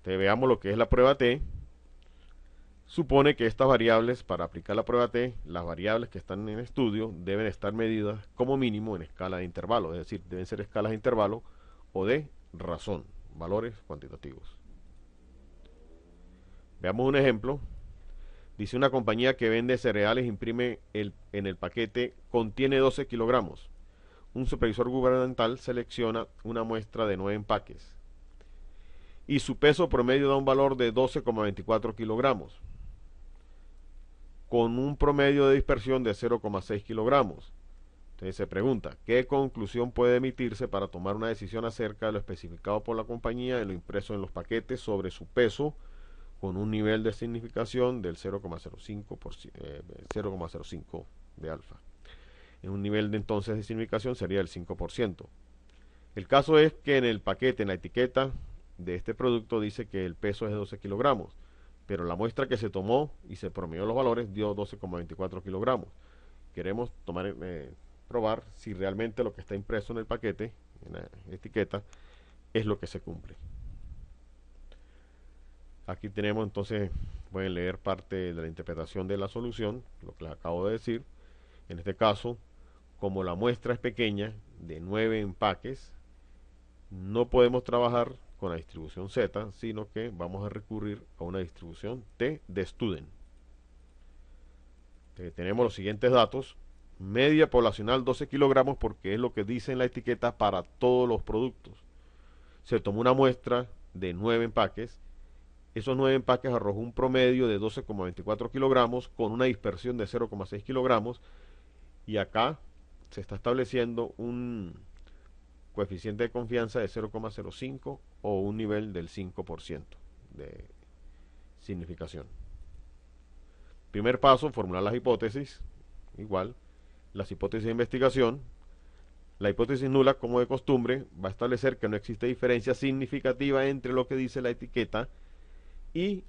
Entonces veamos lo que es la prueba T. Supone que estas variables, para aplicar la prueba T, las variables que están en estudio deben estar medidas como mínimo en escala de intervalo, es decir, deben ser escalas de intervalo o de razón, valores cuantitativos. Veamos un ejemplo. Dice una compañía que vende cereales, imprime en el paquete, contiene 12 kilogramos. Un supervisor gubernamental selecciona una muestra de 9 empaques y su peso promedio da un valor de 12,24 kilogramos, con un promedio de dispersión de 0,6 kilogramos. Entonces se pregunta, ¿qué conclusión puede emitirse para tomar una decisión acerca de lo especificado por la compañía en lo impreso en los paquetes sobre su peso con un nivel de significación del 0,05 de alfa? En un nivel de entonces de significación sería el 5%. El caso es que en el paquete, en la etiqueta de este producto dice que el peso es de 12 kilogramos, pero la muestra que se tomó y se promedió los valores dio 12,24 kilogramos. Queremos probar si realmente lo que está impreso en el paquete, en la etiqueta, es lo que se cumple. Aquí tenemos entonces, pueden leer parte de la interpretación de la solución, lo que les acabo de decir. En este caso, como la muestra es pequeña, de 9 empaques, no podemos trabajar con la distribución Z, sino que vamos a recurrir a una distribución T de Student. Tenemos los siguientes datos. Media poblacional 12 kilogramos, porque es lo que dice en la etiqueta para todos los productos. Se tomó una muestra de 9 empaques. Esos 9 empaques arrojó un promedio de 12,24 kilogramos con una dispersión de 0,6 kilogramos. Y acá se está estableciendo un coeficiente de confianza de 0,05 o un nivel del 5% de significación. Primer paso, formular las hipótesis. Igual, las hipótesis de investigación. La hipótesis nula, como de costumbre, va a establecer que no existe diferencia significativa entre lo que dice la etiqueta y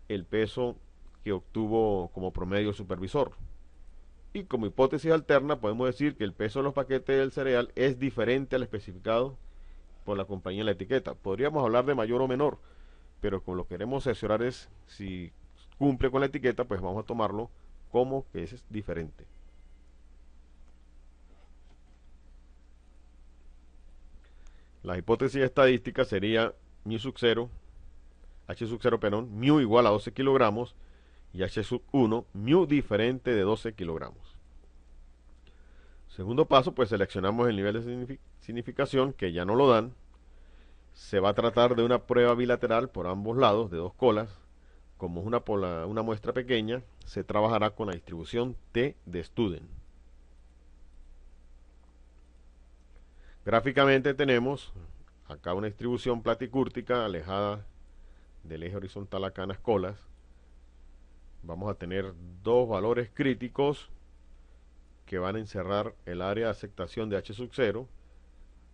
el peso que obtuvo como promedio el supervisor. Y como hipótesis alterna podemos decir que el peso de los paquetes del cereal es diferente al especificado por la compañía en la etiqueta. Podríamos hablar de mayor o menor, pero como lo queremos cerciorar es si cumple con la etiqueta, pues vamos a tomarlo como que es diferente. La hipótesis estadística sería mu sub 0, h sub 0, perdón, mu igual a 12 kilogramos y h sub 1, mu diferente de 12 kilogramos. Segundo paso, pues seleccionamos el nivel de significación, que ya no lo dan. Se va a tratar de una prueba bilateral por ambos lados, de dos colas. Como es una muestra pequeña, se trabajará con la distribución T de Student. Gráficamente tenemos acá una distribución platicúrtica alejada del eje horizontal acá en las colas. Vamos a tener dos valores críticos que van a encerrar el área de aceptación de h sub 0.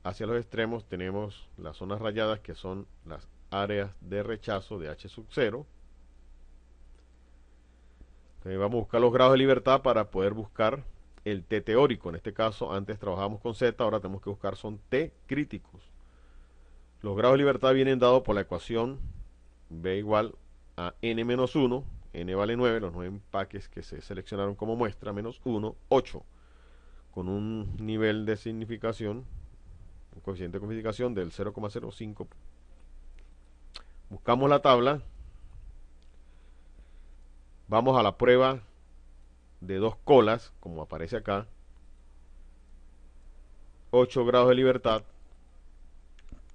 Hacia los extremos tenemos las zonas rayadas, que son las áreas de rechazo de h sub 0. Entonces vamos a buscar los grados de libertad para poder buscar el T teórico. En este caso antes trabajamos con Z, ahora tenemos que buscar son T críticos. Los grados de libertad vienen dados por la ecuación B igual a n menos 1, n vale 9, los 9 empaques que se seleccionaron como muestra, menos 1, 8, con un nivel de significación, un coeficiente de significación del 0,05. Buscamos la tabla, vamos a la prueba de dos colas, como aparece acá, 8 grados de libertad,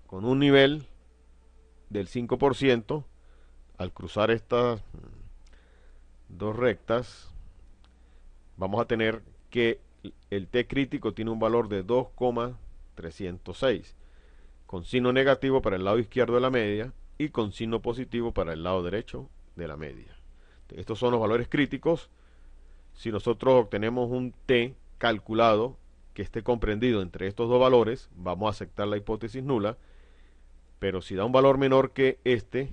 con un nivel del 5%. Al cruzar estas dos rectas, vamos a tener que el T crítico tiene un valor de 2,306, con signo negativo para el lado izquierdo de la media y con signo positivo para el lado derecho de la media. Estos son los valores críticos. Si nosotros obtenemos un T calculado que esté comprendido entre estos dos valores, vamos a aceptar la hipótesis nula, pero si da un valor menor que este,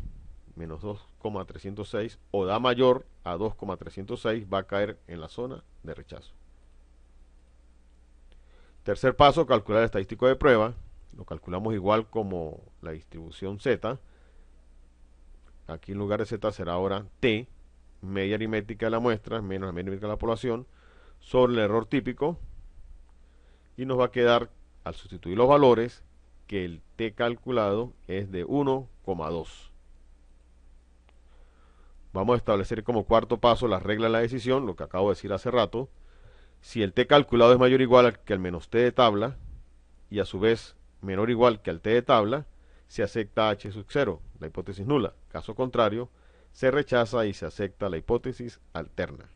menos 2,306, o da mayor a 2,306, va a caer en la zona de rechazo. Tercer paso, calcular el estadístico de prueba. Lo calculamos igual como la distribución Z. aquí en lugar de Z será ahora T, media aritmética de la muestra, menos la media aritmética de la población, sobre el error típico, y nos va a quedar, al sustituir los valores, que el T calculado es de 1,2. Vamos a establecer como cuarto paso la regla de la decisión, lo que acabo de decir hace rato. Si el T calculado es mayor o igual que el menos T de tabla, y a su vez menor o igual que al T de tabla, se acepta H sub 0, la hipótesis nula. Caso contrario, se rechaza y se acepta la hipótesis alterna.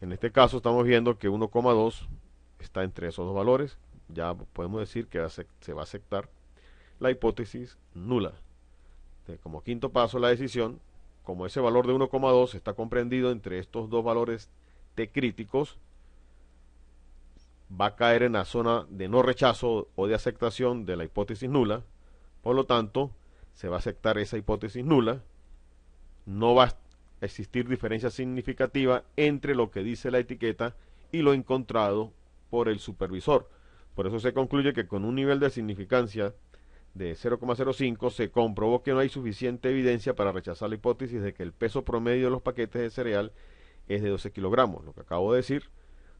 En este caso estamos viendo que 1,2 está entre esos dos valores. Ya podemos decir que se va a aceptar la hipótesis nula. Como quinto paso la decisión, como ese valor de 1,2 está comprendido entre estos dos valores T críticos, va a caer en la zona de no rechazo o de aceptación de la hipótesis nula. Por lo tanto, se va a aceptar esa hipótesis nula. No va a existir diferencia significativa entre lo que dice la etiqueta y lo encontrado por el supervisor. Por eso se concluye que con un nivel de significancia de 0,05 se comprobó que no hay suficiente evidencia para rechazar la hipótesis de que el peso promedio de los paquetes de cereal es de 12 kilogramos, lo que acabo de decir.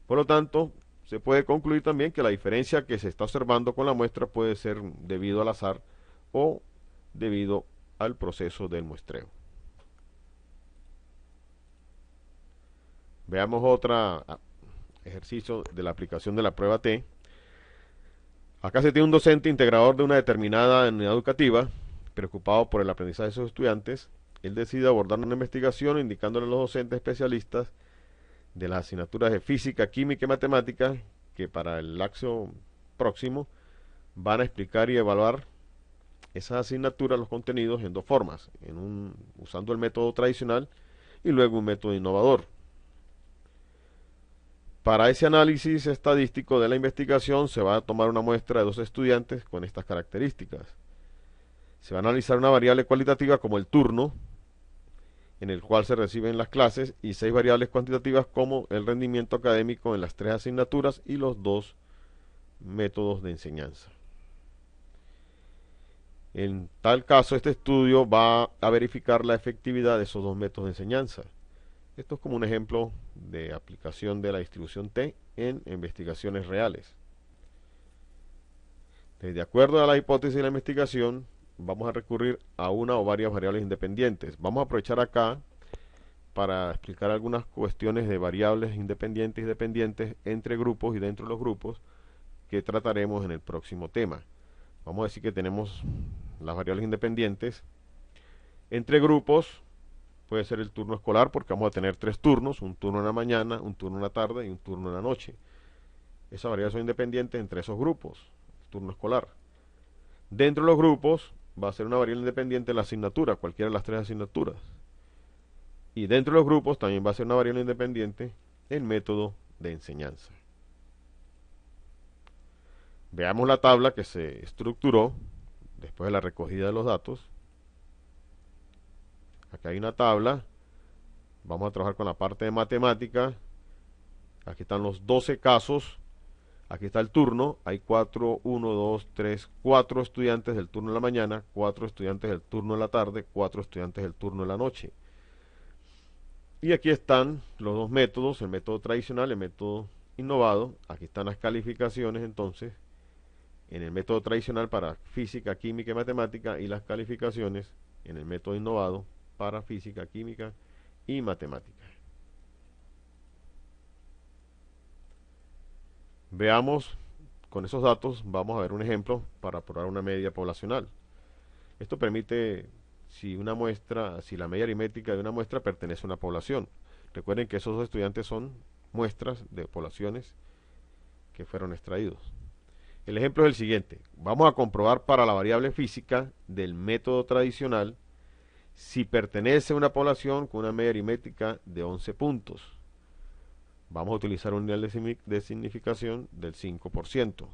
Por lo tanto, se puede concluir también que la diferencia que se está observando con la muestra puede ser debido al azar o debido al proceso del muestreo. Veamos otro ejercicio de la aplicación de la prueba T. Acá se tiene un docente integrador de una determinada unidad educativa, preocupado por el aprendizaje de sus estudiantes. Él decide abordar una investigación indicándole a los docentes especialistas de las asignaturas de física, química y matemática que para el lapso próximo van a explicar y evaluar esas asignaturas, los contenidos, en dos formas, usando el método tradicional y luego un método innovador. Para ese análisis estadístico de la investigación se va a tomar una muestra de 2 estudiantes con estas características. Se va a analizar una variable cualitativa como el turno, en el cual se reciben las clases, y 6 variables cuantitativas como el rendimiento académico en las 3 asignaturas y los 2 métodos de enseñanza. En tal caso, este estudio va a verificar la efectividad de esos 2 métodos de enseñanza. Esto es como un ejemplo de aplicación de la distribución T en investigaciones reales. De acuerdo a la hipótesis de la investigación, vamos a recurrir a una o varias variables independientes. Vamos a aprovechar acá para explicar algunas cuestiones de variables independientes y dependientes entre grupos y dentro de los grupos que trataremos en el próximo tema. Vamos a decir que tenemos las variables independientes. Entre grupos puede ser el turno escolar, porque vamos a tener 3 turnos, un turno en la mañana, un turno en la tarde y un turno en la noche. Esas variables son independientes entre esos grupos, el turno escolar. Dentro de los grupos va a ser una variable independiente la asignatura, cualquiera de las 3 asignaturas. Y dentro de los grupos también va a ser una variable independiente el método de enseñanza. Veamos la tabla que se estructuró después de la recogida de los datos. Aquí hay una tabla. Vamos a trabajar con la parte de matemática. Aquí están los 12 casos. Aquí está el turno. Hay 4, 1, 2, 3, 4 estudiantes del turno de la mañana, 4 estudiantes del turno de la tarde, 4 estudiantes del turno de la noche. Y aquí están los 2 métodos, el método tradicional y el método innovado. Aquí están las calificaciones entonces en el método tradicional para física, química y matemática, y las calificaciones en el método innovado para física, química y matemática. Veamos, con esos datos vamos a ver un ejemplo para probar una media poblacional. Esto permite si la media aritmética de una muestra pertenece a una población. Recuerden que esos 2 estudiantes son muestras de poblaciones que fueron extraídos. El ejemplo es el siguiente. Vamos a comprobar para la variable física del método tradicional si pertenece a una población con una media aritmética de 11 puntos. Vamos a utilizar un nivel de significación del 5%.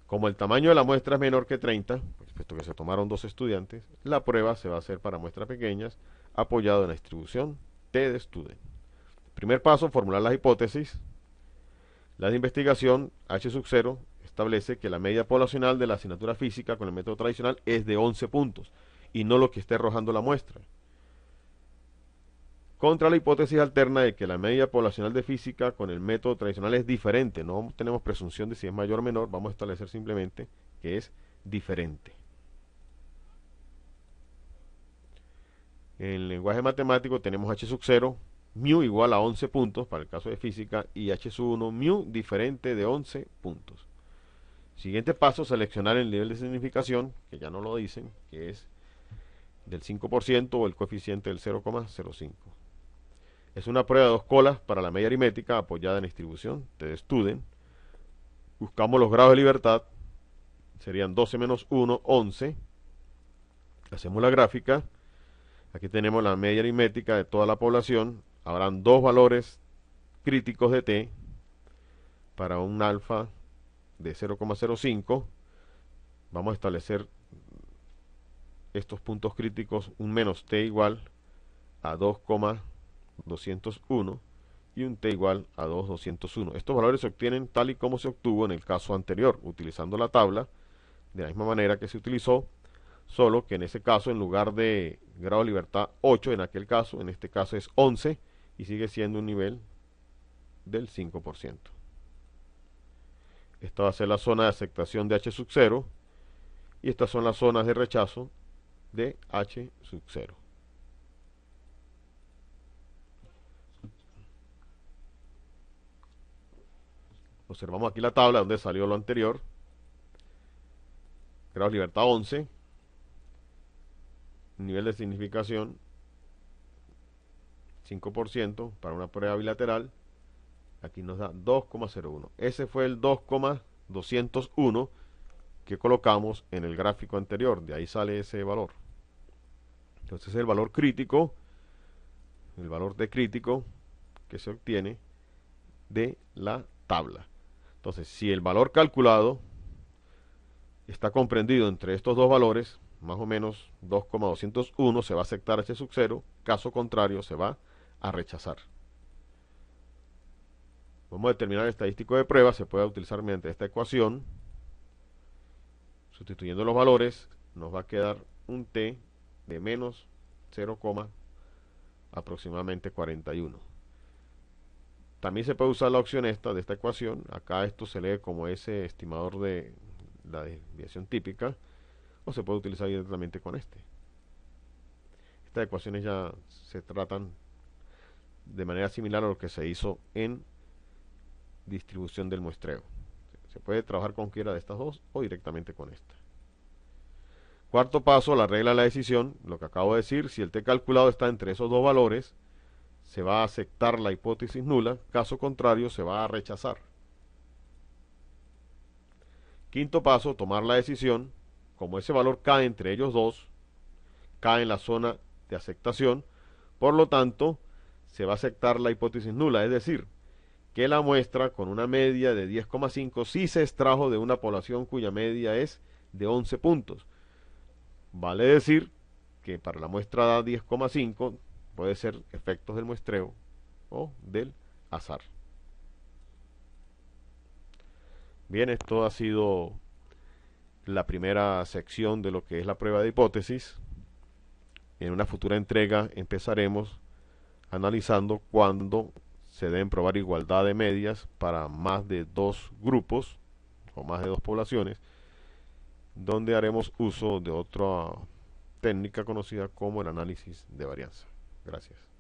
Como el tamaño de la muestra es menor que 30, puesto que se tomaron 2 estudiantes, la prueba se va a hacer para muestras pequeñas, apoyado en la distribución T de student. Primer paso, formular las hipótesis. La de investigación H sub 0 establece que la media poblacional de la asignatura física con el método tradicional es de 11 puntos. y no lo que esté arrojando la muestra. Contra la hipótesis alterna de que la media poblacional de física con el método tradicional es diferente, no tenemos presunción de si es mayor o menor, vamos a establecer simplemente que es diferente. En el lenguaje matemático tenemos h sub 0, mu igual a 11 puntos para el caso de física y h sub 1, mu diferente de 11 puntos. Siguiente paso, seleccionar el nivel de significación, que ya no lo dicen, que es del 5% o el coeficiente del 0,05. Es una prueba de dos colas para la media aritmética apoyada en distribución. Ustedes estudien. Buscamos los grados de libertad. Serían 12 menos 1, 11. Hacemos la gráfica. Aquí tenemos la media aritmética de toda la población. Habrán dos valores críticos de t para un alfa de 0,05. Vamos a establecer estos puntos críticos, un menos t igual a 2,201 y un t igual a 2,201. Estos valores se obtienen tal y como se obtuvo en el caso anterior, utilizando la tabla de la misma manera que se utilizó, solo que en ese caso en lugar de grado de libertad 8 en aquel caso, en este caso es 11 y sigue siendo un nivel del 5%. Esta va a ser la zona de aceptación de h sub 0 y estas son las zonas de rechazo de h sub 0. Observamos aquí la tabla donde salió lo anterior. Grado de libertad 11. Nivel de significación 5% para una prueba bilateral. Aquí nos da 2,01. Ese fue el 2,201 que colocamos en el gráfico anterior. De ahí sale ese valor. Entonces el valor crítico, el valor de crítico que se obtiene de la tabla. Entonces, si el valor calculado está comprendido entre estos dos valores, más o menos 2,201, se va a aceptar h sub 0, caso contrario se va a rechazar. Vamos a determinar el estadístico de prueba, se puede utilizar mediante esta ecuación. Sustituyendo los valores, nos va a quedar un t de menos 0, aproximadamente 41. También se puede usar la opción esta de esta ecuación. Acá esto se lee como ese estimador de la desviación típica, o se puede utilizar directamente con este. Estas ecuaciones ya se tratan de manera similar a lo que se hizo en distribución del muestreo. Se puede trabajar con cualquiera de estas dos o directamente con esta. Cuarto paso, la regla de la decisión. Lo que acabo de decir, si el t calculado está entre esos dos valores, se va a aceptar la hipótesis nula, caso contrario se va a rechazar. Quinto paso, tomar la decisión. Como ese valor cae entre ellos dos, cae en la zona de aceptación, por lo tanto se va a aceptar la hipótesis nula, es decir, que la muestra con una media de 10,5 sí se extrajo de una población cuya media es de 11 puntos. Vale decir que para la muestra 10,5 puede ser efectos del muestreo o del azar. Bien, esto ha sido la primera sección de lo que es la prueba de hipótesis. En una futura entrega empezaremos analizando cuándo se deben probar igualdad de medias para más de dos grupos o más de dos poblaciones, donde haremos uso de otra técnica conocida como el análisis de varianza. Gracias.